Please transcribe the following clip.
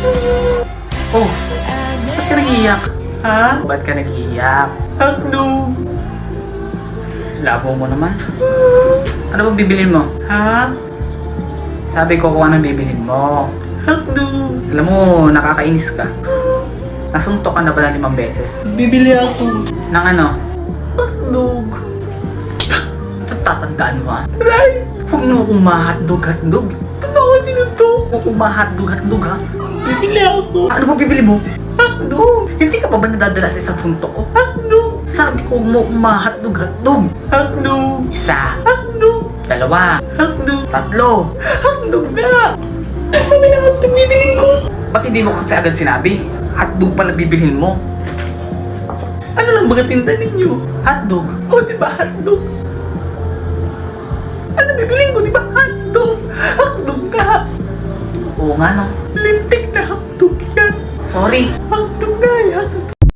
Oh, ba't ka nag-iiyak? Ha? Ba't ka nag-iiyak? Hotdog! Labo mo naman. Ano bang bibilin mo? Ha? Sabi ko kung anong bibilin mo. Hotdog! Alam mo, nakakainis ka. Nasuntok ka na ba ng 5 beses? Bibili ako. Ng ano? Hotdog. Ito tatandaan mo ha? Right! Huwag mo akong ma-hotdog. Ano ako sinuntok? Huwag akong ma-hotdog ha? Bibili ako. Ano ba bibili mo? Hotdog! Hindi ka pa ba nadadala sa isang suntok ko? Hotdog! Sabi ko mo ma-hotdog. Hotdog! Isa. Hotdog! 2. Hotdog! 3. Hotdog na! Sabi na hotdog bibilin ko. Ba't hindi mo kasi agad sinabi? Hotdog pala bibilhin mo. Ano lang baga tinda ninyo? Hotdog? O diba hotdog? Ano bibilin ko diba hotdog? Hotdog ka! Oo nga no. Lintik na hotdog yan. Sorry. Hotdog na yan.